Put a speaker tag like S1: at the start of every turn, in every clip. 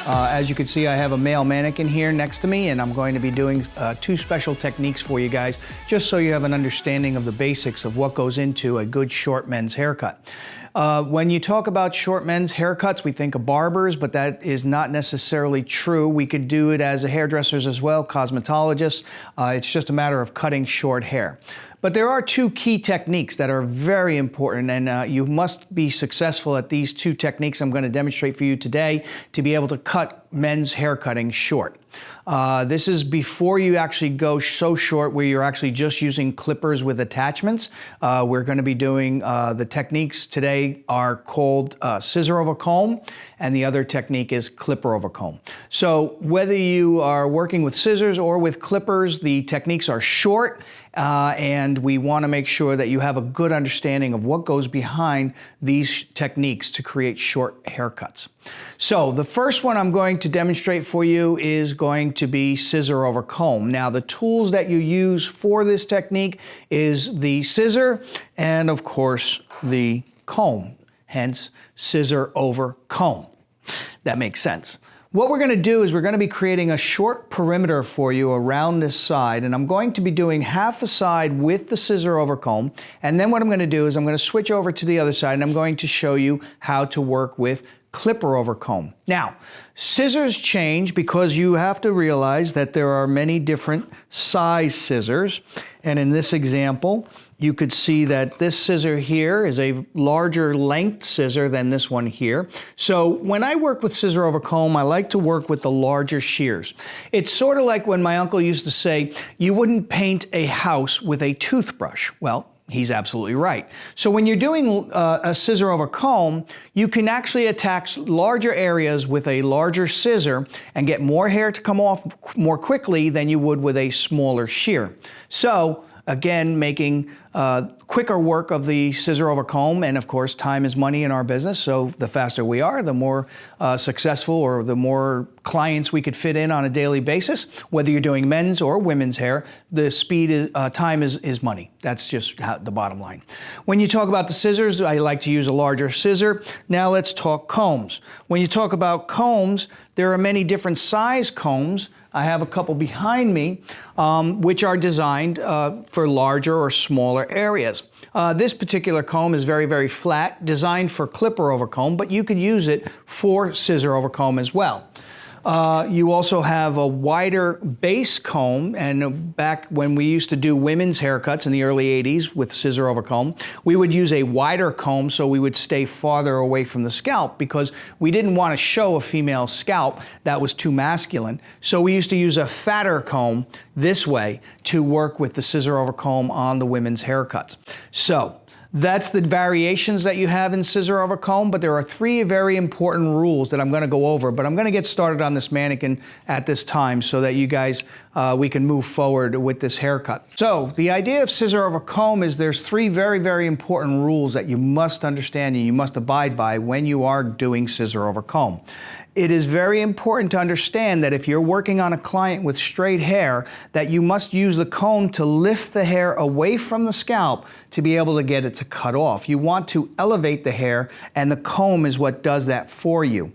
S1: As you can see, I have a male mannequin here next to me, and I'm going to be doing two special techniques for you guys, just so you have an understanding of the basics of what goes into a good short men's haircut. When you talk about short men's haircuts, we think of barbers, but that is not necessarily true. We could do it as hairdressers as well, cosmetologists. It's just a matter of cutting short hair. But there are two key techniques that are very important, and you must be successful at these two techniques I'm going to demonstrate for you today to be able to cut men's hair cutting short. This is before you actually go so short where you're actually just using clippers with attachments. We're going to be doing the techniques today are called scissor-over-comb, and the other technique is clipper-over-comb. So whether you are working with scissors or with clippers, the techniques are short, and we want to make sure that you have a good understanding of what goes behind these techniques to create short haircuts. So the first one I'm going to demonstrate for you is going to be scissor over comb. Now the tools that you use for this technique is the scissor and of course the comb, hence scissor over comb. That makes sense. What we're going to do is we're going to be creating a short perimeter for you around this side, and I'm going to be doing half a side with the scissor over comb, and then what I'm going to do is I'm going to switch over to the other side and I'm going to show you how to work with clipper over comb. Now, scissors change because you have to realize that there are many different size scissors, and in this example you could see that this scissor here is a larger length scissor than this one here. So when I work with scissor over comb, I like to work with the larger shears. It's sort of like when my uncle used to say, you wouldn't paint a house with a toothbrush. Well, he's absolutely right. So when you're doing a scissor over comb, you can actually attack larger areas with a larger scissor and get more hair to come off more quickly than you would with a smaller shear. So again, making quicker work of the scissor over comb, and of course time is money in our business, so the faster we are, the more successful or the more clients we could fit in on a daily basis. Whether you're doing men's or women's hair, the speed time is money. That's just the bottom line. When you talk about the scissors, I like to use a larger scissor. Now let's talk combs. When you talk about combs, there are many different size combs. I have a couple behind me, which are designed for larger or smaller areas. This particular comb is very, very flat, designed for clipper over comb, but you could use it for scissor over comb as well. You also have a wider base comb, and back when we used to do women's haircuts in the early 80s with scissor over comb, we would use a wider comb so we would stay farther away from the scalp because we didn't want to show a female scalp that was too masculine. So we used to use a fatter comb this way to work with the scissor over comb on the women's haircuts. So that's the variations that you have in scissor over comb, but there are three very important rules that I'm going to go over, but I'm going to get started on this mannequin at this time so that you guys, we can move forward with this haircut. So the idea of scissor over comb is there's three very, very important rules that you must understand and you must abide by when you are doing scissor over comb. It is very important to understand that if you're working on a client with straight hair, that you must use the comb to lift the hair away from the scalp to be able to get it to cut off. You want to elevate the hair, and the comb is what does that for you.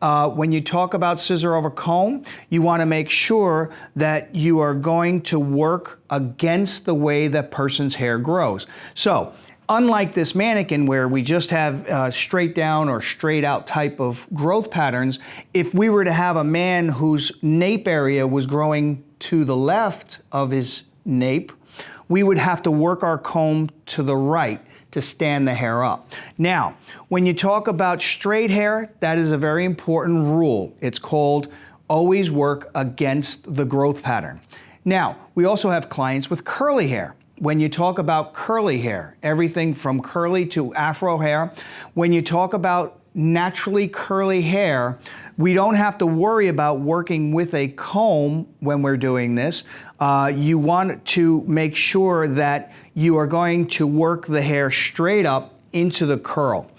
S1: When you talk about scissor over comb, you want to make sure that you are going to work against the way that person's hair grows. So, unlike this mannequin where we just have straight down or straight out type of growth patterns, if we were to have a man whose nape area was growing to the left of his nape, we would have to work our comb to the right to stand the hair up. Now, when you talk about straight hair, that is a very important rule. It's called always work against the growth pattern. Now, we also have clients with curly hair. When you talk about curly hair, everything from curly to afro hair, when you talk about naturally curly hair, we don't have to worry about working with a comb when we're doing this. You want to make sure that you are going to work the hair straight up into the curl.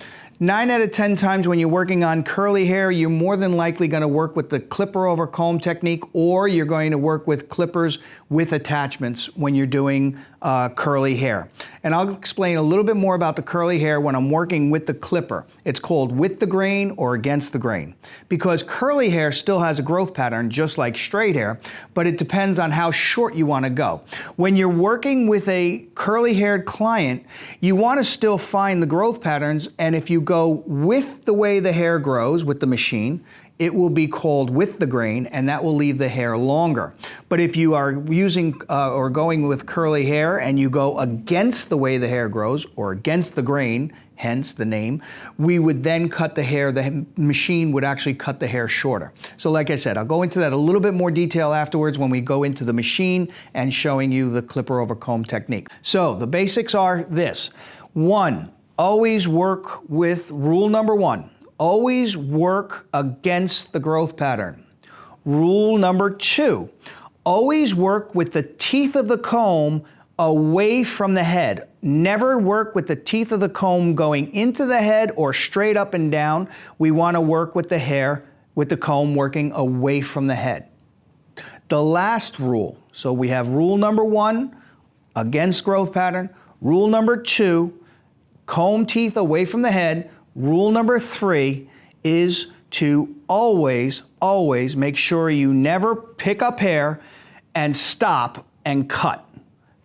S1: 9 out of 10 times when you're working on curly hair, you're more than likely going to work with the clipper over comb technique, or you're going to work with clippers with attachments when you're doing curly hair. And I'll explain a little bit more about the curly hair when I'm working with the clipper. It's called with the grain or against the grain, because curly hair still has a growth pattern just like straight hair, but it depends on how short you want to go. When you're working with a curly haired client, you want to still find the growth patterns, and if you go with the way the hair grows with the machine, it will be called with the grain, and that will leave the hair longer. But if you are using or going with curly hair and you go against the way the hair grows or against the grain, hence the name, we would then cut the hair, the machine would actually cut the hair shorter. So like I said, I'll go into that a little bit more detail afterwards when we go into the machine and showing you the clipper over comb technique. So the basics are this. One, always work with rule number one. Always work against the growth pattern. Rule number two, always work with the teeth of the comb away from the head. Never work with the teeth of the comb going into the head or straight up and down. We want to work with the hair, with the comb working away from the head. The last rule, so we have rule number one, against growth pattern. Rule number two, comb teeth away from the head. Rule number three is to always make sure you never pick up hair and stop and cut,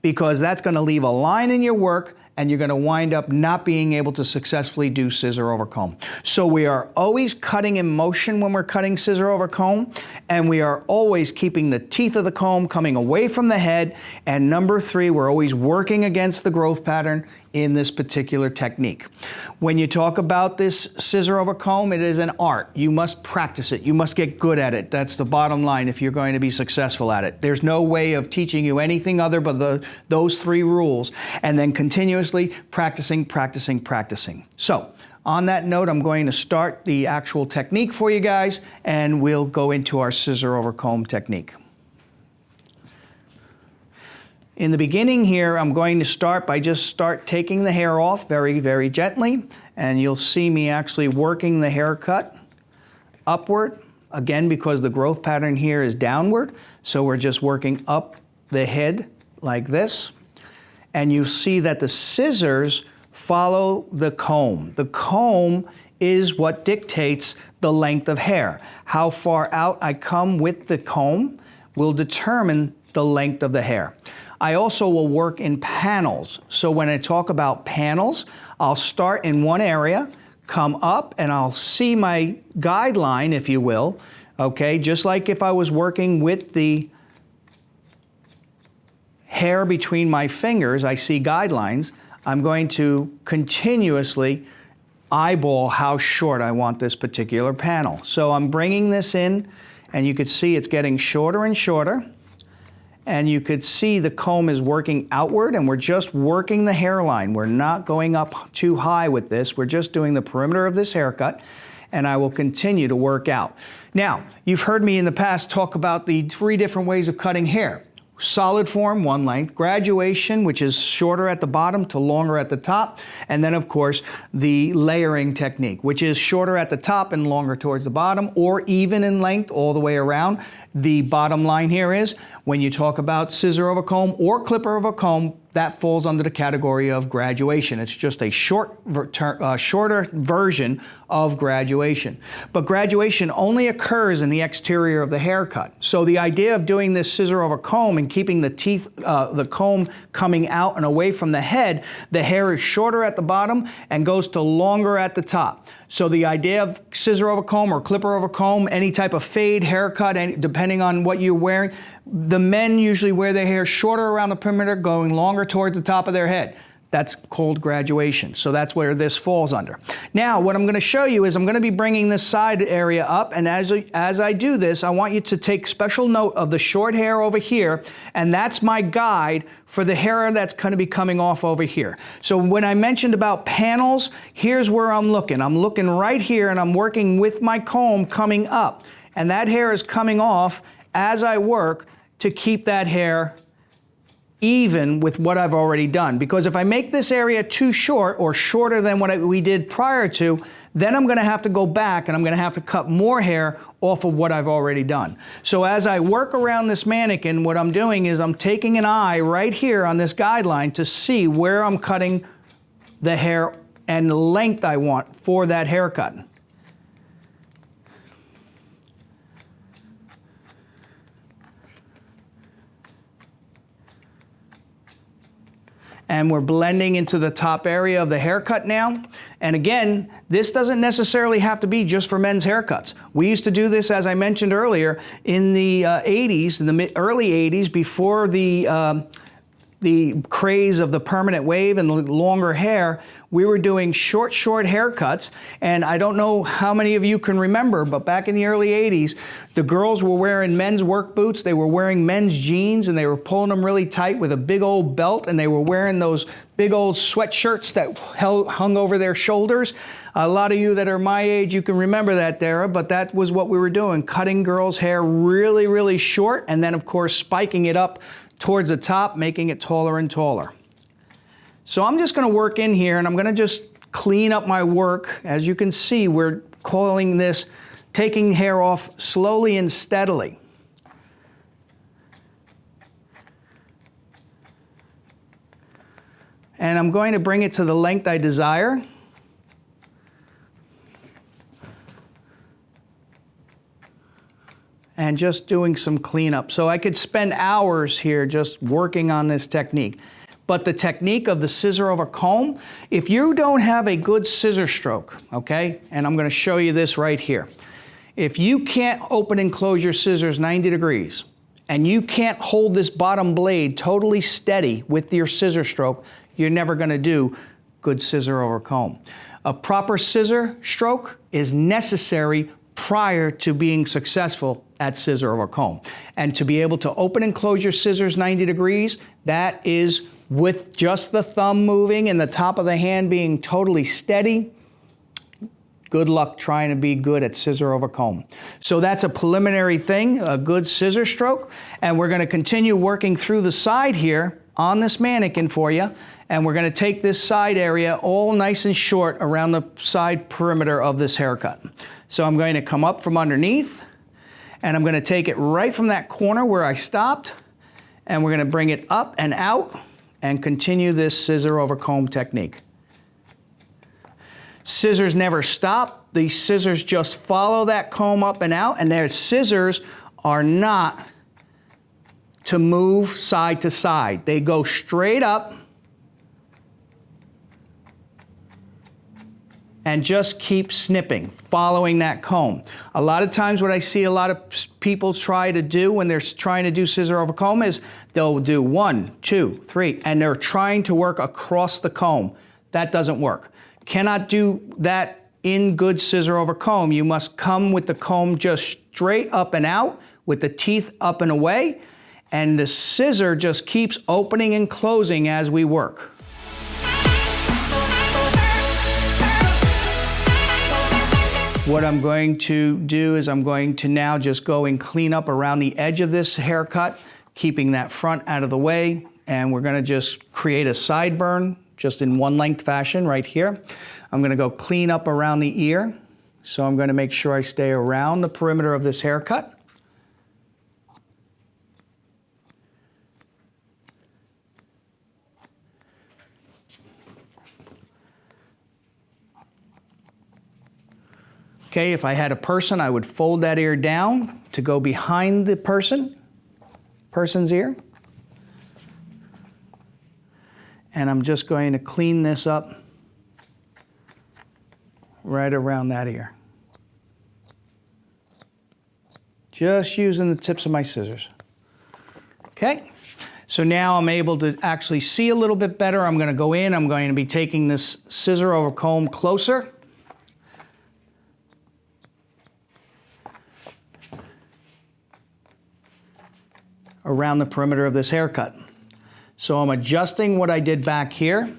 S1: because that's going to leave a line in your work and you're going to wind up not being able to successfully do scissor over comb. So we are always cutting in motion when we're cutting scissor over comb, and we are always keeping the teeth of the comb coming away from the head. And number three, we're always working against the growth pattern in this particular technique. When you talk about this scissor over comb, it is an art. You must practice it. You must get good at it. That's the bottom line if you're going to be successful at it. There's no way of teaching you anything other but those three rules, and then continuously practicing. So on that note, I'm going to start the actual technique for you guys, and we'll go into our scissor over comb technique. In the beginning here, I'm going to start by just taking the hair off very, very gently, and you'll see me actually working the haircut upward, again because the growth pattern here is downward, so we're just working up the head like this, and you see that the scissors follow the comb. The comb is what dictates the length of hair. How far out I come with the comb will determine the length of the hair. I also will work in panels. So when I talk about panels, I'll start in one area, come up, and I'll see my guideline, if you will, okay? Just like if I was working with the hair between my fingers, I see guidelines. I'm going to continuously eyeball how short I want this particular panel. So I'm bringing this in, and you can see it's getting shorter and shorter. And you could see the comb is working outward, and we're just working the hairline. We're not going up too high with this. We're just doing the perimeter of this haircut, and I will continue to work out. Now, you've heard me in the past talk about the three different ways of cutting hair. Solid form, one length, graduation, which is shorter at the bottom to longer at the top, and then of course the layering technique, which is shorter at the top and longer towards the bottom, or even in length all the way around. The bottom line here is when you talk about scissor over comb or clipper over comb, that falls under the category of graduation. It's just a shorter version of graduation. But graduation only occurs in the exterior of the haircut. So the idea of doing this scissor over comb and keeping the teeth, the comb coming out and away from the head, the hair is shorter at the bottom and goes to longer at the top. So the idea of scissor over comb or clipper over comb, any type of fade haircut, depending on what you're wearing, the men usually wear their hair shorter around the perimeter, going longer towards the top of their head. That's called graduation. So that's where this falls under. Now, what I'm going to show you is I'm going to be bringing this side area up, and as I do this, I want you to take special note of the short hair over here, and that's my guide for the hair that's going to be coming off over here. So when I mentioned about panels, here's where I'm looking. I'm looking right here, and I'm working with my comb coming up, and that hair is coming off as I work to keep that hair even with what I've already done. Because if I make this area too short or shorter than what we did prior to, then I'm gonna have to go back and I'm gonna have to cut more hair off of what I've already done. So as I work around this mannequin, what I'm doing is I'm taking an eye right here on this guideline to see where I'm cutting the hair and the length I want for that haircut. And we're blending into the top area of the haircut now. And again, this doesn't necessarily have to be just for men's haircuts. We used to do this, as I mentioned earlier, in the 80s, in the early 80s, before the craze of the permanent wave and the longer hair. We were doing short haircuts, and I don't know how many of you can remember, but back in the early 80s, the girls were wearing men's work boots, they were wearing men's jeans, and they were pulling them really tight with a big old belt, and they were wearing those big old sweatshirts that hung over their shoulders. A lot of you that are my age, you can remember that era, but that was what we were doing, cutting girls' hair really short, and then of course spiking it up towards the top, making it taller and taller. So I'm just gonna work in here and I'm gonna just clean up my work. As you can see, we're calling this taking hair off slowly and steadily. And I'm going to bring it to the length I desire. And just doing some cleanup. So I could spend hours here just working on this technique. But the technique of the scissor-over-comb, if you don't have a good scissor stroke, okay, and I'm gonna show you this right here. If you can't open and close your scissors 90 degrees, and you can't hold this bottom blade totally steady with your scissor stroke, you're never gonna do good scissor-over-comb. A proper scissor stroke is necessary prior to being successful at scissor-over-comb. And to be able to open and close your scissors 90 degrees, that is with just the thumb moving and the top of the hand being totally steady. Good luck trying to be good at scissor-over-comb. So that's a preliminary thing, a good scissor stroke. And we're gonna continue working through the side here on this mannequin for you. And we're gonna take this side area all nice and short around the side perimeter of this haircut. So I'm going to come up from underneath, and I'm gonna take it right from that corner where I stopped, and we're gonna bring it up and out and continue this scissor-over-comb technique. Scissors never stop. These scissors just follow that comb up and out, and their scissors are not to move side to side. They go straight up and just keep snipping, following that comb. A lot of times what I see a lot of people try to do when they're trying to do scissor-over-comb is they'll do 1, 2, 3, and they're trying to work across the comb. That doesn't work. Cannot do that in good scissor-over-comb. You must come with the comb just straight up and out with the teeth up and away, and the scissor just keeps opening and closing as we work. What I'm going to do is I'm going to now just go and clean up around the edge of this haircut, keeping that front out of the way, and we're gonna just create a sideburn just in one length fashion right here. I'm gonna go clean up around the ear, so I'm gonna make sure I stay around the perimeter of this haircut. Okay, if I had a person, I would fold that ear down to go behind the person's ear. And I'm just going to clean this up right around that ear. Just using the tips of my scissors. Okay, so now I'm able to actually see a little bit better. I'm gonna go in, I'm going to be taking this scissor-over-comb closer. Around the perimeter of this haircut. So I'm adjusting what I did back here.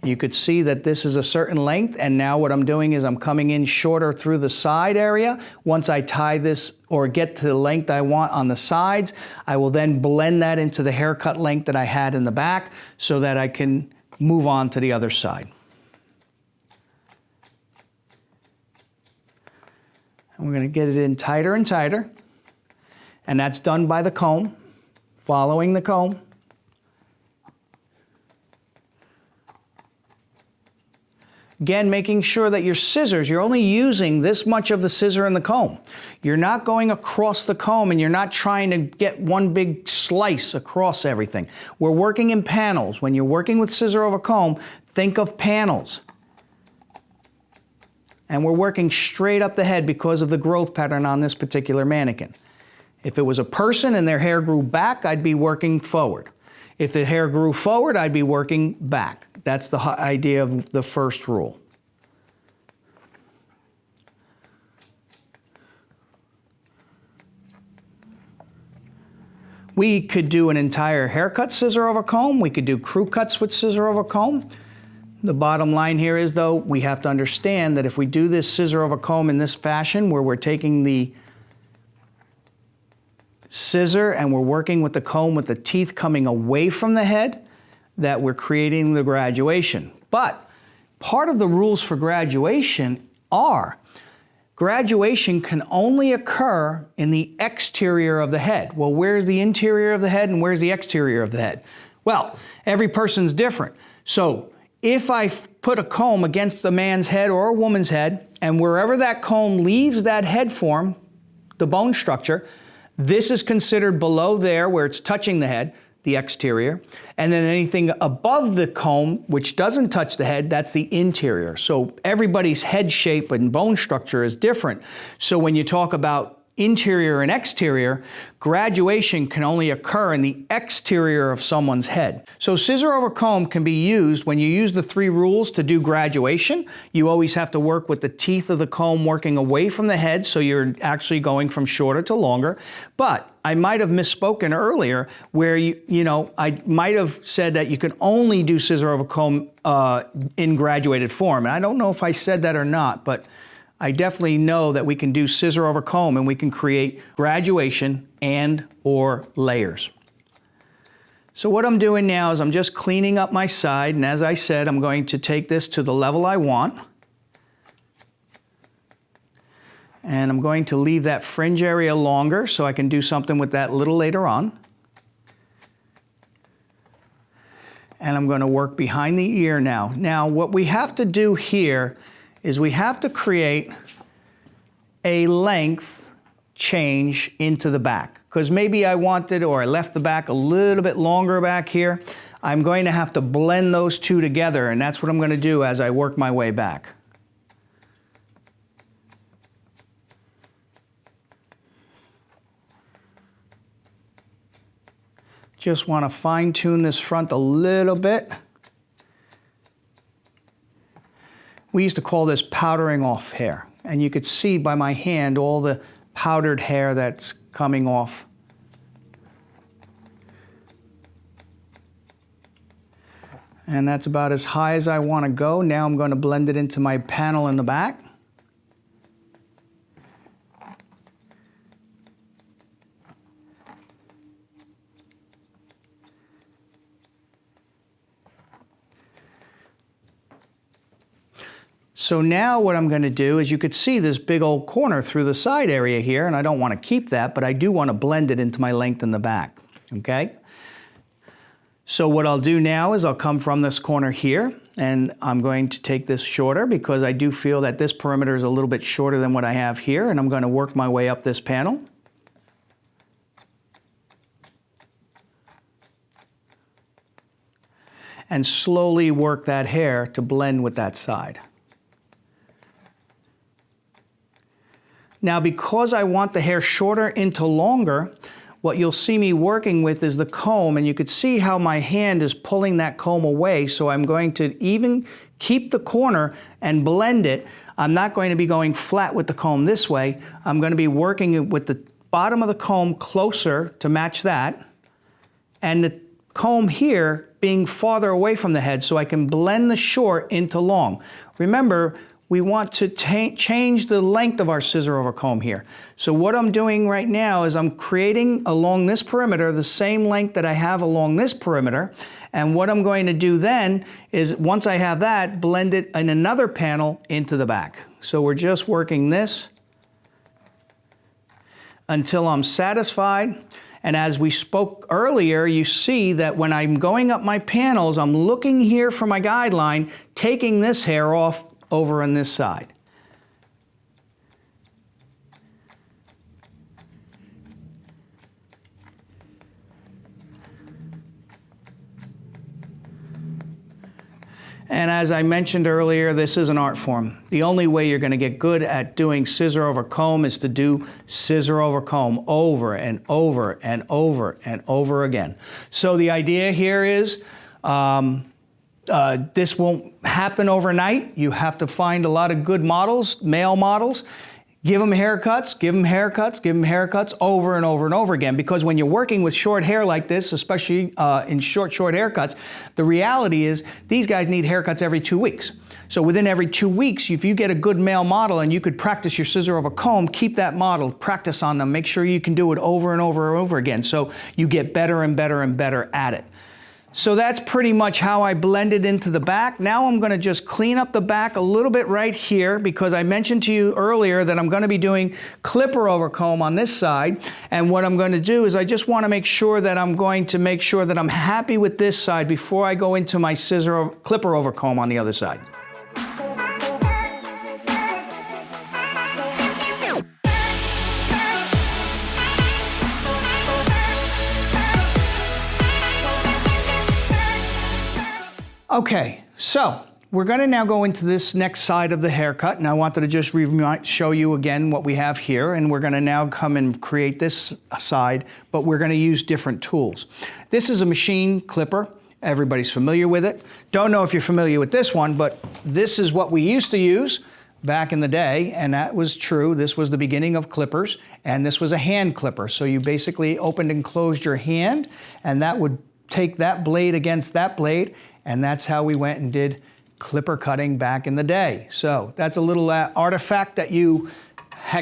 S1: You could see that this is a certain length, and now what I'm doing is I'm coming in shorter through the side area. Once I tie this or get to the length I want on the sides, I will then blend that into the haircut length that I had in the back so that I can move on to the other side. And we're going to get it in tighter and tighter, and that's done by the comb, following the comb. Again, making sure that your scissors, you're only using this much of the scissor and the comb. You're not going across the comb and you're not trying to get one big slice across everything. We're working in panels. When you're working with scissor over comb, think of panels. And we're working straight up the head because of the growth pattern on this particular mannequin. If it was a person and their hair grew back, I'd be working forward. If the hair grew forward, I'd be working back. That's the idea of the first rule. We could do an entire haircut scissor over comb. We could do crew cuts with scissor over comb. The bottom line here is, though, we have to understand that if we do this scissor over comb in this fashion, where we're taking the scissor and we're working with the comb with the teeth coming away from the head, that we're creating the graduation. But part of the rules for graduation are graduation can only occur in the exterior of the head. Well, where's the interior of the head and where's the exterior of the head? Well, every person's different. So if I put a comb against a man's head or a woman's head, and wherever that comb leaves that head form, the bone structure, this is considered below there where it's touching the head, the exterior, and then anything above the comb which doesn't touch the head, that's the interior. So everybody's head shape and bone structure is different. So when you talk about interior and exterior, graduation can only occur in the exterior of someone's head. So scissor over comb can be used when you use the 3 rules to do graduation. You always have to work with the teeth of the comb working away from the head, so you're actually going from shorter to longer. But I might have misspoken earlier where I might have said that you can only do scissor over comb in graduated form. And I don't know if I said that or not, but I definitely know that we can do scissor over comb and we can create graduation and or layers. So what I'm doing now is I'm just cleaning up my side, and as I said, I'm going to take this to the level I want. And I'm going to leave that fringe area longer so I can do something with that a little later on. And I'm going to work behind the ear now. Now what we have to do here is we have to create a length change into the back. Because maybe I wanted, or I left the back a little bit longer back here. I'm going to have to blend those two together, and that's what I'm going to do as I work my way back. Just want to fine-tune this front a little bit. We used to call this powdering off hair, and you could see by my hand all the powdered hair that's coming off. And that's about as high as I want to go. Now I'm going to blend it into my panel in the back. So now what I'm going to do is, you could see this big old corner through the side area here, and I don't want to keep that, but I do want to blend it into my length in the back, okay? So what I'll do now is I'll come from this corner here, and I'm going to take this shorter because I do feel that this perimeter is a little bit shorter than what I have here, and I'm going to work my way up this panel. And slowly work that hair to blend with that side. Now, because I want the hair shorter into longer, what you'll see me working with is the comb, and you could see how my hand is pulling that comb away, so I'm going to even keep the corner and blend it. I'm not going to be going flat with the comb this way. I'm going to be working with the bottom of the comb closer to match that, and the comb here being farther away from the head so I can blend the short into long. Remember, we want to change the length of our scissor-over-comb here. So what I'm doing right now is I'm creating along this perimeter the same length that I have along this perimeter. And what I'm going to do then is, once I have that, blend it in another panel into the back. So we're just working this until I'm satisfied. And as we spoke earlier, you see that when I'm going up my panels, I'm looking here for my guideline, taking this hair off over on this side. And as I mentioned earlier, this is an art form. The only way you're going to get good at doing scissor over comb is to do scissor over comb over and over and over and over again. So the idea here is, this won't happen overnight. You have to find a lot of good models, male models, give them haircuts, give them haircuts, give them haircuts over and over and over again. Because when you're working with short hair like this, especially in short haircuts, the reality is these guys need haircuts every 2 weeks. So within every 2 weeks, if you get a good male model and you could practice your scissor over comb, keep that model, practice on them, make sure you can do it over and over and over again so you get better and better and better at it. So that's pretty much how I blended into the back. Now I'm going to just clean up the back a little bit right here, because I mentioned to you earlier that I'm going to be doing clipper over comb on this side. And what I'm going to do is I just want to make sure that I'm happy with this side before I go into my clipper over comb on the other side. Okay, so we're going to now go into this next side of the haircut, and I wanted to just show you again what we have here, and we're going to now come and create this side, but we're going to use different tools. This is a machine clipper. Everybody's familiar with it. Don't know if you're familiar with this one, but this is what we used to use back in the day, and that was true. This was the beginning of clippers, and this was a hand clipper. So you basically opened and closed your hand, and that would take that blade against that blade. And that's how we went and did clipper cutting back in the day. So that's a little artifact that you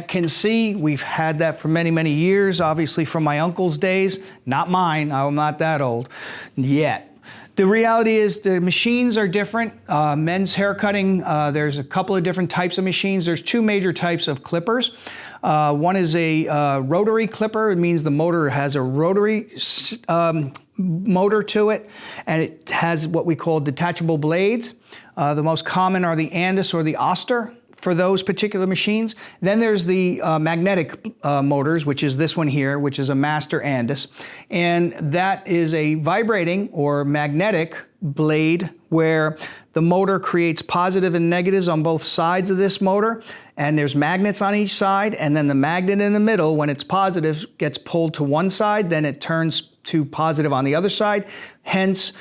S1: can see. We've had that for many, many years, obviously from my uncle's days. Not mine, I'm not that old yet. The reality is the machines are different. Men's hair cutting, there's a couple of different types of machines. There's two major types of clippers. One is a rotary clipper. It means the motor has a rotary motor to it, and it has what we call detachable blades. The most common are the Andis or the Oster for those particular machines. Then there's the magnetic motors, which is this one here, which is a Master Andis. And that is a vibrating or magnetic blade where the motor creates positive and negatives on both sides of this motor. And there's magnets on each side, and then the magnet in the middle, when it's positive, gets pulled to one side, then it turns to positive on the other side, hence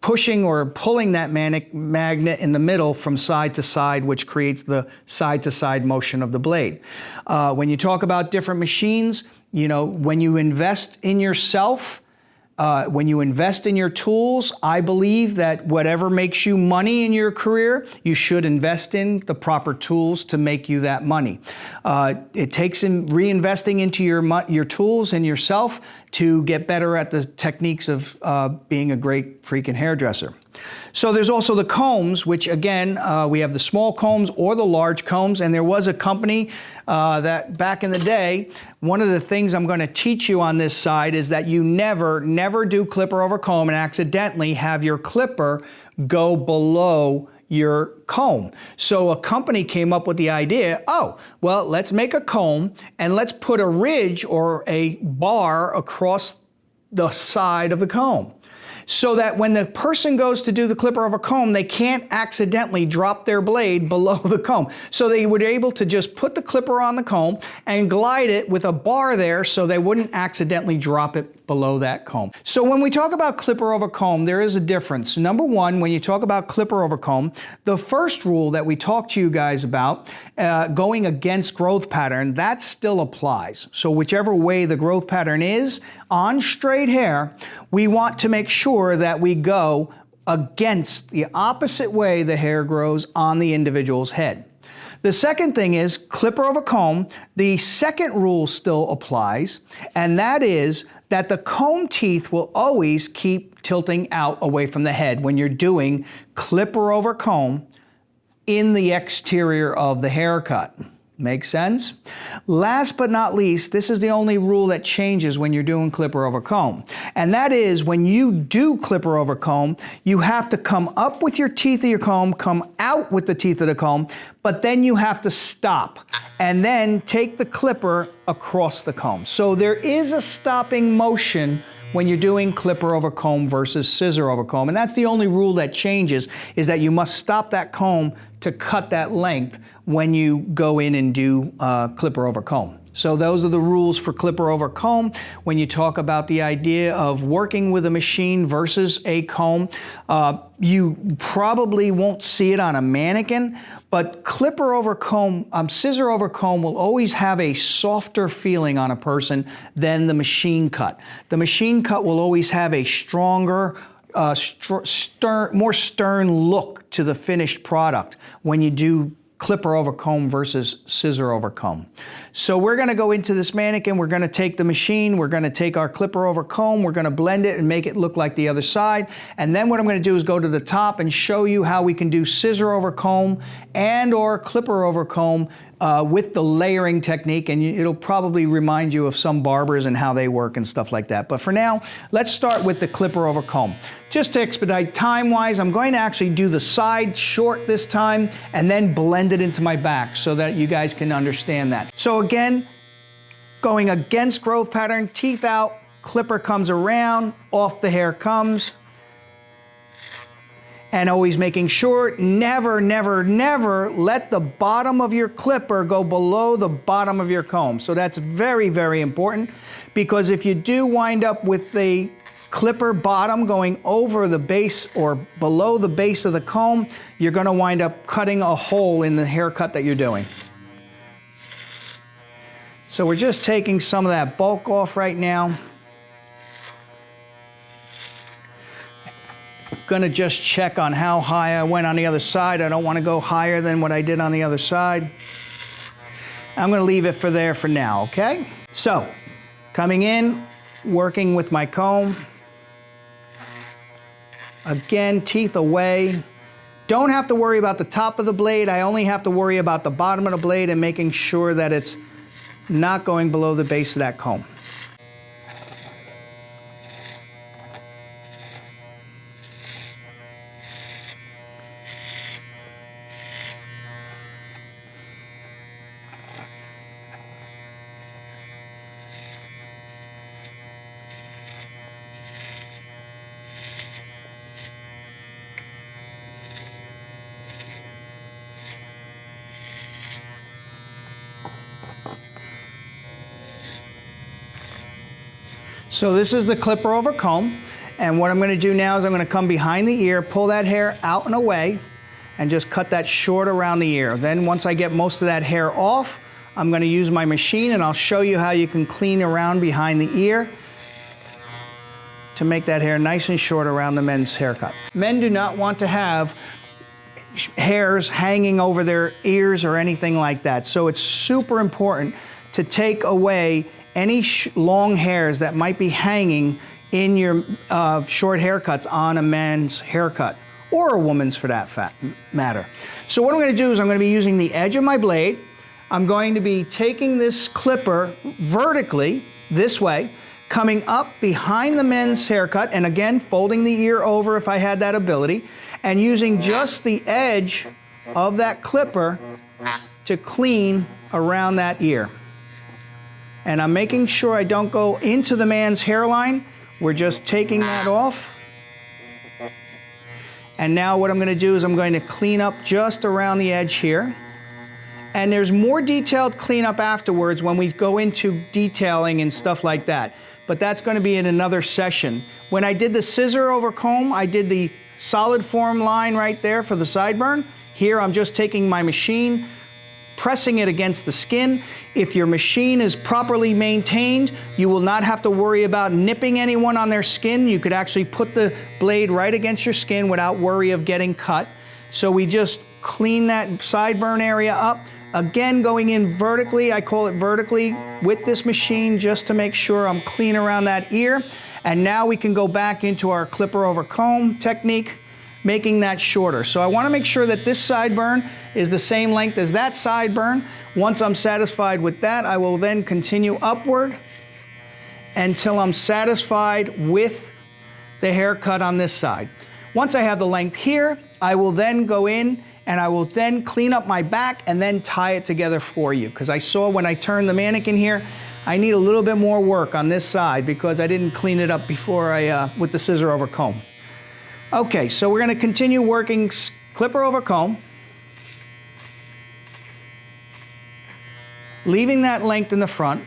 S1: pushing or pulling that magnet in the middle from side to side, which creates the side-to-side motion of the blade. When you talk about different machines, you know, when you invest in yourself, when you invest in your tools, I believe that whatever makes you money in your career, you should invest in the proper tools to make you that money. It takes reinvesting into your tools and yourself to get better at the techniques of being a great freaking hairdresser. So there's also the combs, which again, we have the small combs or the large combs, and there was a company that back in the day, one of the things I'm going to teach you on this side is that you never do clipper over comb and accidentally have your clipper go below your comb. So a company came up with the idea, oh, well, let's make a comb and let's put a ridge or a bar across the side of the comb, so that when the person goes to do the clipper over comb, they can't accidentally drop their blade below the comb. So they were able to just put the clipper on the comb and glide it with a bar there so they wouldn't accidentally drop it below that comb. So when we talk about clipper over comb, there is a difference. Number one, when you talk about clipper over comb, the first rule that we talked to you guys about, going against growth pattern, that still applies. So whichever way the growth pattern is on straight hair, we want to make sure that we go against the opposite way the hair grows on the individual's head. The second thing is clipper over comb. The second rule still applies, and that is that the comb teeth will always keep tilting out away from the head when you're doing clipper over comb in the exterior of the haircut. Make sense? Last but not least, this is the only rule that changes when you're doing clipper over comb. And that is when you do clipper over comb, you have to come up with your teeth of your comb, come out with the teeth of the comb, but then you have to stop and then take the clipper across the comb. So there is a stopping motion when you're doing clipper over comb versus scissor over comb. And that's the only rule that changes, is that you must stop that comb to cut that length when you go in and do clipper over comb. So those are the rules for clipper over comb. When you talk about the idea of working with a machine versus a comb, you probably won't see it on a mannequin, but clipper over comb, scissor over comb will always have a softer feeling on a person than the machine cut. The machine cut will always have a stronger, more stern look to the finished product when you do clipper over comb versus scissor over comb. So we're going to go into this mannequin, we're going to take the machine, we're going to take our clipper over comb, we're going to blend it and make it look like the other side, and then what I'm going to do is go to the top and show you how we can do scissor over comb and or clipper over comb with the layering technique, and it'll probably remind you of some barbers and how they work and stuff like that. But for now, let's start with the clipper over comb. Just to expedite time-wise, I'm going to actually do the side short this time and then blend it into my back so that you guys can understand that. So again, going against growth pattern, teeth out, clipper comes around, off the hair comes. And always making sure, never, never, never let the bottom of your clipper go below the bottom of your comb. So that's very, very important, because if you do wind up with the clipper bottom going over the base or below the base of the comb, you're going to wind up cutting a hole in the haircut that you're doing. So we're just taking some of that bulk off right now. Gonna just check on how high I went on the other side. I don't want to go higher than what I did on the other side. I'm gonna leave it for there for now, okay? So, coming in, working with my comb. Again, teeth away. Don't have to worry about the top of the blade. I only have to worry about the bottom of the blade and making sure that it's not going below the base of that comb. So this is the clipper over comb, and what I'm going to do now is I'm going to come behind the ear, pull that hair out and away, and just cut that short around the ear. Then once I get most of that hair off, I'm going to use my machine and I'll show you how you can clean around behind the ear to make that hair nice and short around the men's haircut. Men do not want to have hairs hanging over their ears or anything like that. So it's super important to take away any long hairs that might be hanging in your short haircuts on a man's haircut, or a woman's for that matter. So what I'm going to do is I'm going to be using the edge of my blade. I'm going to be taking this clipper vertically this way, coming up behind the men's haircut, and again folding the ear over if I had that ability, and using just the edge of that clipper to clean around that ear. And I'm making sure I don't go into the man's hairline. We're just taking that off. And now what I'm going to do is I'm going to clean up just around the edge here. And there's more detailed cleanup afterwards when we go into detailing and stuff like that. but that's going to be in another session. When I did the scissor over comb, I did the solid form line right there for the sideburn. Here I'm just taking my machine, pressing it against the skin. If your machine is properly maintained, you will not have to worry about nipping anyone on their skin. You could actually put the blade right against your skin without worry of getting cut. So we just clean that sideburn area up. Again, going in vertically, I call it vertically with this machine just to make sure I'm clean around that ear. And now we can go back into our clipper over comb technique, making that shorter. So I want to make sure that this sideburn is the same length as that sideburn. Once I'm satisfied with that, I will then continue upward until I'm satisfied with the haircut on this side. Once I have the length here, I will then go in and I will then clean up my back and then tie it together for you. Because I saw when I turned the mannequin here, I need a little bit more work on this side because I didn't clean it up before with the scissor over comb. Okay, so we're going to continue working clipper over comb, leaving that length in the front.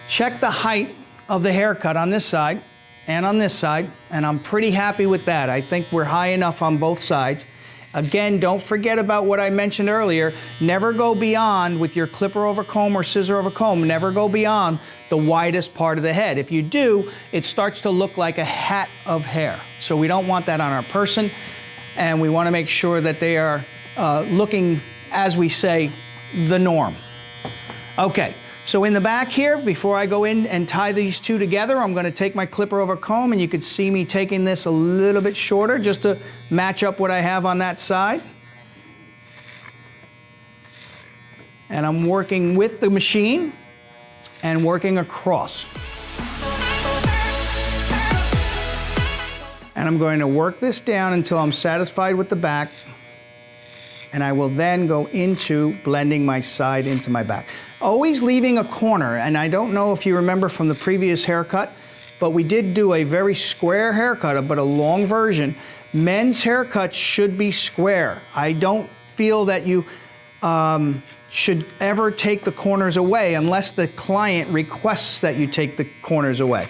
S1: Check the height of the haircut on this side and on this side, and I'm pretty happy with that. I think we're high enough on both sides. Again, don't forget about what I mentioned earlier. Never go beyond with your clipper over comb or scissor over comb. Never go beyond the widest part of the head. If you do, it starts to look like a hat of hair. So we don't want that on our person, and we want to make sure that they are looking, as we say, the norm. Okay. So in the back here, before I go in and tie these two together, I'm going to take my clipper over comb, and you can see me taking this a little bit shorter just to match up what I have on that side. And I'm working with the machine and working across. And I'm going to work this down until I'm satisfied with the back, and I will then go into blending my side into my back. Always leaving a corner, and I don't know if you remember from the previous haircut, but we did do a very square haircut, but a long version. Men's haircuts should be square. I don't feel that you should ever take the corners away unless the client requests that you take the corners away.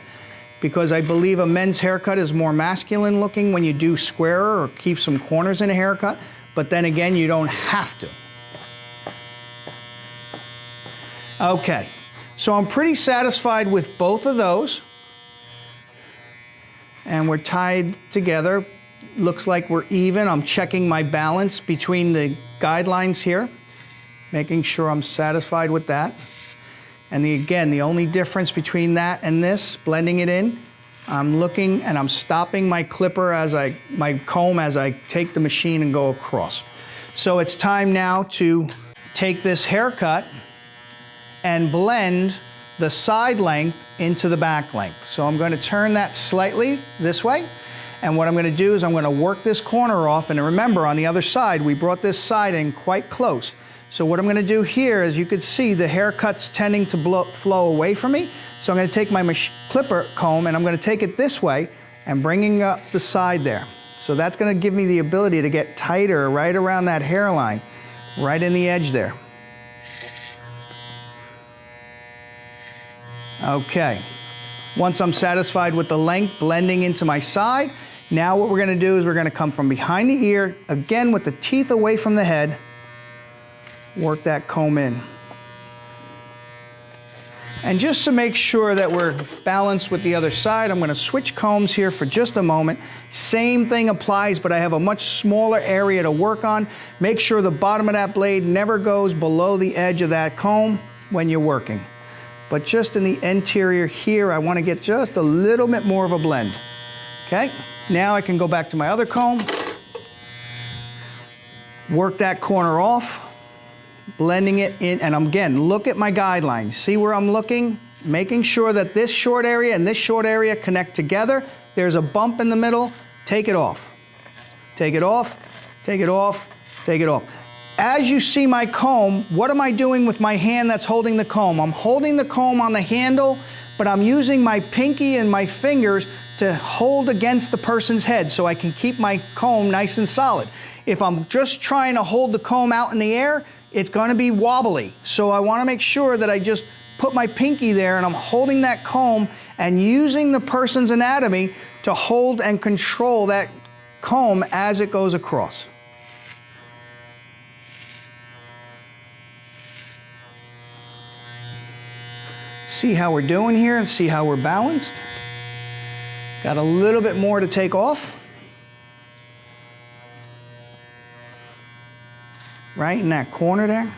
S1: Because I believe a men's haircut is more masculine looking when you do squarer or keep some corners in a haircut, but then again, you don't have to. Okay, so I'm pretty satisfied with both of those. And we're tied together. Looks like we're even. I'm checking my balance between the guidelines here, making sure I'm satisfied with that. And again, the only difference between that and this, blending it in, I'm looking and I'm stopping my clipper my comb as I take the machine and go across. So it's time now to take this haircut and blend the side length into the back length. So I'm going to turn that slightly this way, and what I'm going to do is I'm going to work this corner off, and remember on the other side we brought this side in quite close. So what I'm going to do here is you could see the haircut's tending to flow away from me. So I'm going to take my clipper comb and I'm going to take it this way and bringing up the side there. So that's going to give me the ability to get tighter right around that hairline, right in the edge there. Okay, once I'm satisfied with the length blending into my side, now what we're going to do is we're going to come from behind the ear, again with the teeth away from the head, work that comb in. And just to make sure that we're balanced with the other side, I'm going to switch combs here for just a moment. Same thing applies, but I have a much smaller area to work on. Make sure the bottom of that blade never goes below the edge of that comb when you're working. But just in the interior here, I want to get just a little bit more of a blend. Okay, now I can go back to my other comb, work that corner off, blending it in, and again, look at my guidelines. See where I'm looking? Making sure that this short area and this short area connect together. There's a bump in the middle, take it off. Take it off, take it off, take it off. As you see my comb, what am I doing with my hand that's holding the comb? I'm holding the comb on the handle, but I'm using my pinky and my fingers to hold against the person's head so I can keep my comb nice and solid. If I'm just trying to hold the comb out in the air, it's gonna be wobbly. So I wanna make sure that I just put my pinky there and I'm holding that comb and using the person's anatomy to hold and control that comb as it goes across. See how we're doing here and see how we're balanced. Got a little bit more to take off. Right in that corner there.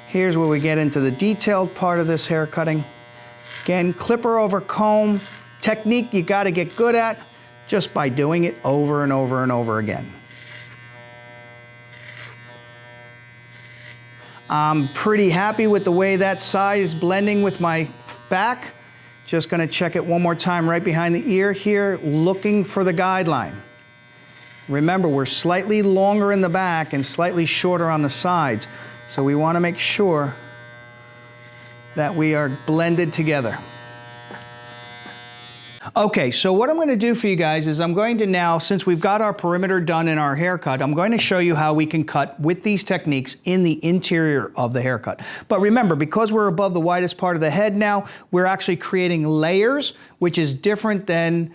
S1: Here's where we get into the detailed part of this hair cutting. Again, clipper over comb technique you got to get good at just by doing it over and over and over again. I'm pretty happy with the way that side is blending with my back. Just going to check it one more time right behind the ear here, looking for the guideline. Remember, we're slightly longer in the back and slightly shorter on the sides, so we want to make sure that we are blended together. Okay, so what I'm going to do for you guys is I'm going to now, since we've got our perimeter done in our haircut, I'm going to show you how we can cut with these techniques in the interior of the haircut. But remember, because we're above the widest part of the head now, we're actually creating layers, which is different than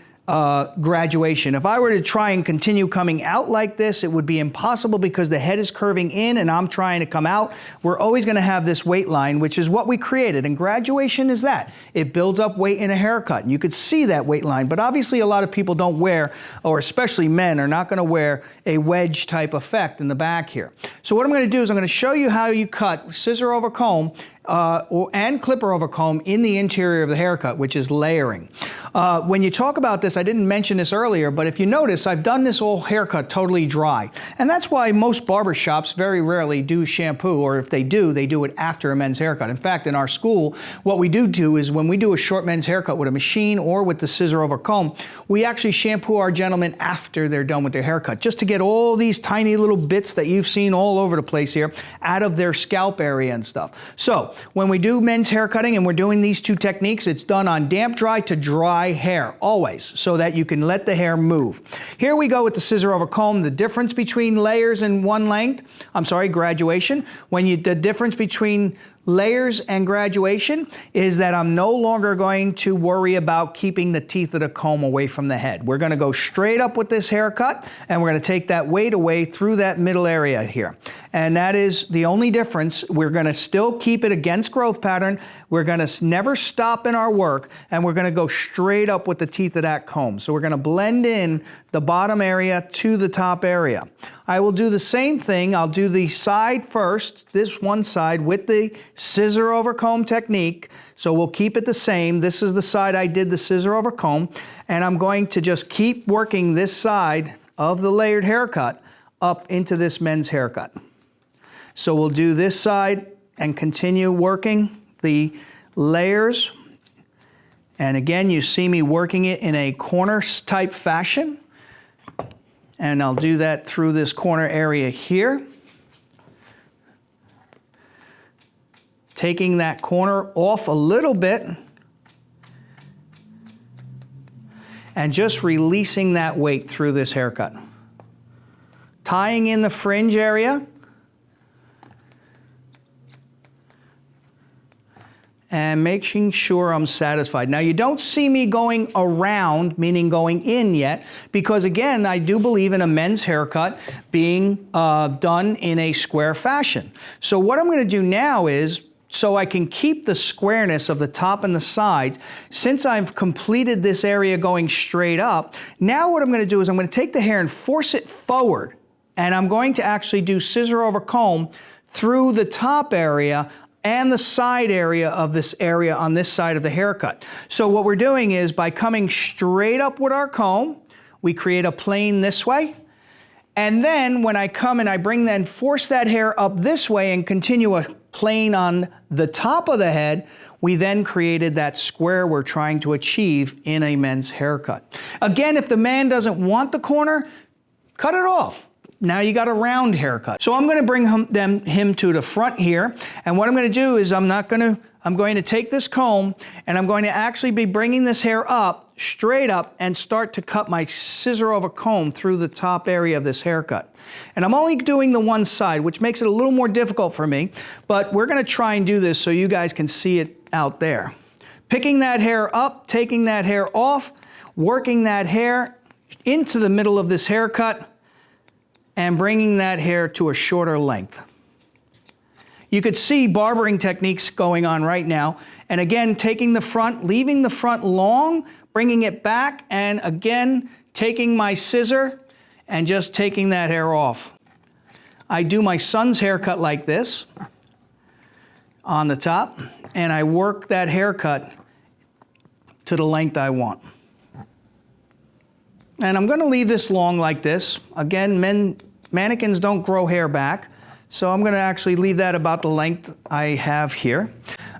S1: graduation. If I were to try and continue coming out like this, it would be impossible because the head is curving in and I'm trying to come out. We're always going to have this weight line, which is what we created. And graduation is that. It builds up weight in a haircut. And you could see that weight line. But obviously a lot of people don't wear, or especially men, are not going to wear a wedge type effect in the back here. So what I'm going to do is I'm going to show you how you cut scissor over comb and clipper over comb in the interior of the haircut, which is layering. When you talk about this, I didn't mention this earlier, but if you notice, I've done this whole haircut totally dry. And that's why most barbershops very rarely do shampoo, or if they do it after a men's haircut. In fact, in our school, what we do is when we do a short men's haircut with a machine or with the scissor over comb, we actually shampoo our gentlemen after they're done with their haircut, just to get all these tiny little bits that you've seen all over the place here out of their scalp area and stuff. So when we do men's hair cutting and we're doing these two techniques, it's done on damp dry to dry hair, always, so that you can let the hair move. Here we go with the scissor over comb. The difference between layers and graduation. The difference between layers and graduation is that I'm no longer going to worry about keeping the teeth of the comb away from the head. We're going to go straight up with this haircut, and we're going to take that weight away through that middle area here. And that is the only difference. We're going to still keep it against growth pattern. We're going to never stop in our work, and we're going to go straight up with the teeth of that comb. So we're going to blend in the bottom area to the top area. I will do the same thing. I'll do the side first, this one side, with the scissor over comb technique. So we'll keep it the same. This is the side I did the scissor over comb, and I'm going to just keep working this side of the layered haircut up into this men's haircut. So we'll do this side and continue working the layers. And again, you see me working it in a corner type fashion. And I'll do that through this corner area here. Taking that corner off a little bit and just releasing that weight through this haircut. Tying in the fringe area. And making sure I'm satisfied. Now, you don't see me going around, meaning going in yet, because again, I do believe in a men's haircut being done in a square fashion. So what I'm gonna do now is, so I can keep the squareness of the top and the sides, since I've completed this area going straight up, now what I'm gonna do is I'm gonna take the hair and force it forward, and I'm going to actually do scissor over comb through the top area and the side area of this area on this side of the haircut. So what we're doing is, by coming straight up with our comb, we create a plane this way. And then when I come and I force that hair up this way and continue a plane on the top of the head, we then created that square we're trying to achieve in a men's haircut. Again, if the man doesn't want the corner, cut it off. Now you got a round haircut. So I'm going to bring him to the front here, and what I'm going to do is I'm not going to I'm going to take this comb and I'm going to actually be bringing this hair up, straight up, and start to cut my scissor over comb through the top area of this haircut. And I'm only doing the one side, which makes it a little more difficult for me, but we're gonna try and do this so you guys can see it out there. Picking that hair up, taking that hair off, working that hair into the middle of this haircut, and bringing that hair to a shorter length. You could see barbering techniques going on right now. And again, taking the front, leaving the front long, bringing it back, and again, taking my scissor and just taking that hair off. I do my son's haircut like this on the top, and I work that haircut to the length I want. And I'm gonna leave this long like this. Again, mannequins don't grow hair back, so I'm gonna actually leave that about the length I have here.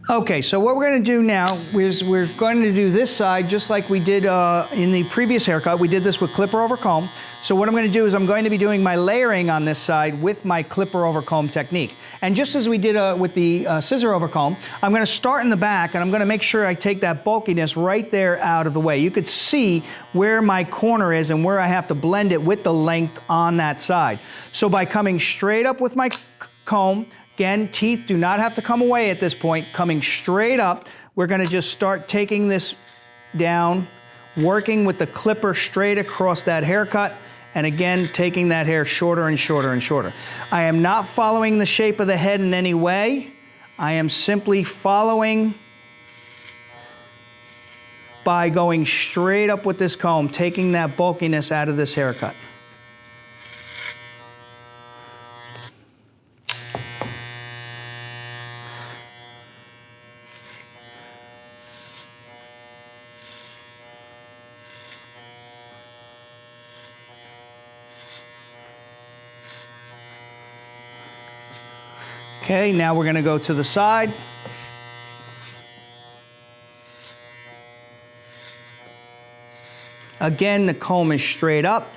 S1: Okay, so what we're gonna do now is we're going to do this side just like we did in the previous haircut. We did this with clipper over comb. So what I'm gonna do is I'm going to be doing my layering on this side with my clipper over comb technique. And just as we did with the scissor over comb, I'm gonna start in the back and I'm gonna make sure I take that bulkiness right there out of the way. You could see where my corner is and where I have to blend it with the length on that side. So by coming straight up with my comb, again, teeth do not have to come away at this point. Coming straight up, we're gonna just start taking this down, working with the clipper straight across that haircut, and again, taking that hair shorter and shorter and shorter. I am not following the shape of the head in any way. I am simply following by going straight up with this comb, taking that bulkiness out of this haircut. Okay, now we're gonna go to the side. Again, the comb is straight up.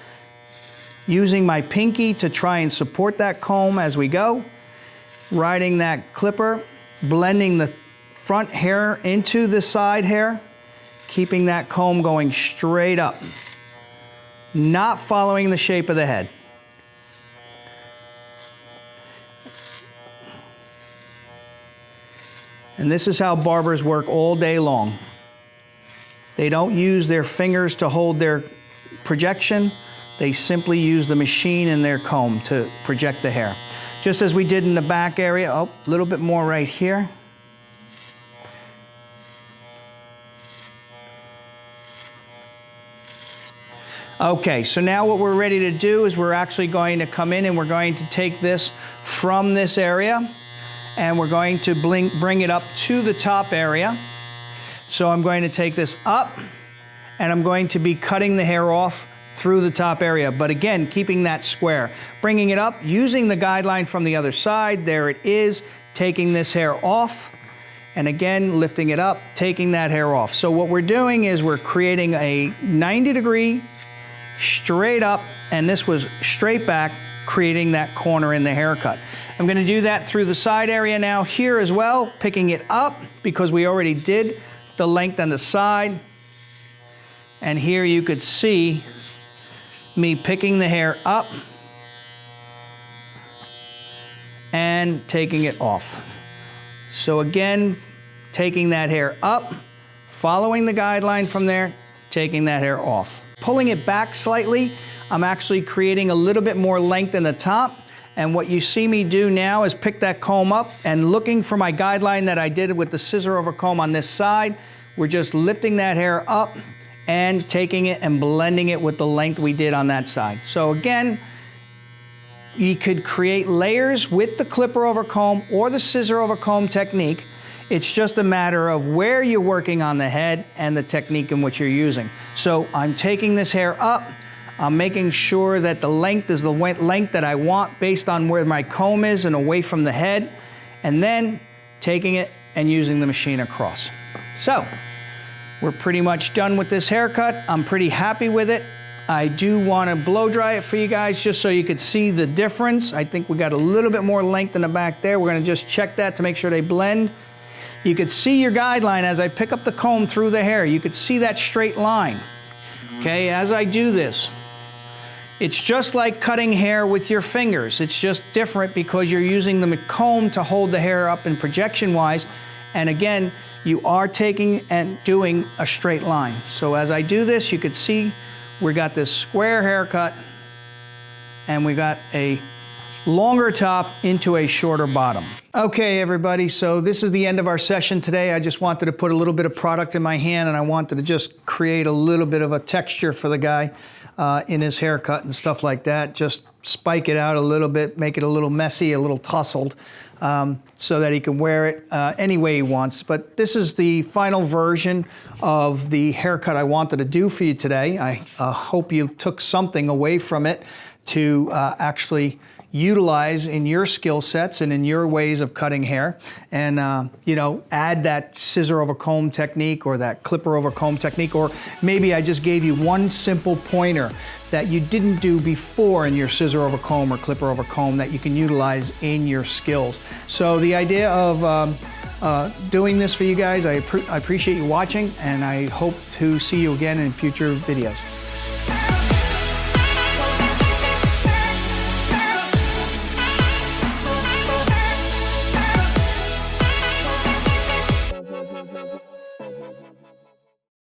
S1: Using my pinky to try and support that comb as we go. Riding that clipper, blending the front hair into the side hair, keeping that comb going straight up. Not following the shape of the head. And this is how barbers work all day long. They don't use their fingers to hold their projection. They simply use the machine and their comb to project the hair. Just as we did in the back area. Oh, a little bit more right here. Okay, so now what we're ready to do is we're actually going to come in and we're going to take this from this area and we're going to bring it up to the top area. So I'm going to take this up and I'm going to be cutting the hair off through the top area, but again, keeping that square. Bringing it up, using the guideline from the other side, there it is, taking this hair off, and again, lifting it up, taking that hair off. So what we're doing is we're creating a 90-degree straight up, and this was straight back, creating that corner in the haircut. I'm gonna do that through the side area now here as well, picking it up because we already did the length on the side. And here you could see me picking the hair up and taking it off. So again, taking that hair up, following the guideline from there, taking that hair off. Pulling it back slightly, I'm actually creating a little bit more length in the top. And what you see me do now is pick that comb up and looking for my guideline that I did with the scissor over comb on this side. We're just lifting that hair up and taking it and blending it with the length we did on that side. So again, you could create layers with the clipper over comb or the scissor over comb technique. It's just a matter of where you're working on the head and the technique in which you're using. So I'm taking this hair up, I'm making sure that the length is the length that I want based on where my comb is and away from the head, and then taking it and using the machine across. So, we're pretty much done with this haircut. I'm pretty happy with it. I do want to blow dry it for you guys just so you could see the difference. I think we got a little bit more length in the back there. We're going to just check that to make sure they blend. You could see your guideline as I pick up the comb through the hair. You could see that straight line. Okay, as I do this, it's just like cutting hair with your fingers. It's just different because you're using the comb to hold the hair up in projection-wise. And again, you are taking and doing a straight line. So as I do this, you could see we got this square haircut and we got a longer top into a shorter bottom. Okay, everybody, so this is the end of our session today. I just wanted to put a little bit of product in my hand and I wanted to just create a little bit of a texture for the guy in his haircut and stuff like that. Just spike it out a little bit, make it a little messy, a little tousled, so that he can wear it any way he wants. But this is the final version of the haircut I wanted to do for you today. I hope you took something away from it to actually utilize in your skill sets and in your ways of cutting hair, and you know, add that scissor over comb technique or that clipper over comb technique, or maybe I just gave you one simple pointer that you didn't do before in your scissor over comb or clipper over comb that you can utilize in your skills. So the idea of doing this for you guys, I appreciate you watching, and I hope to see you again in future videos.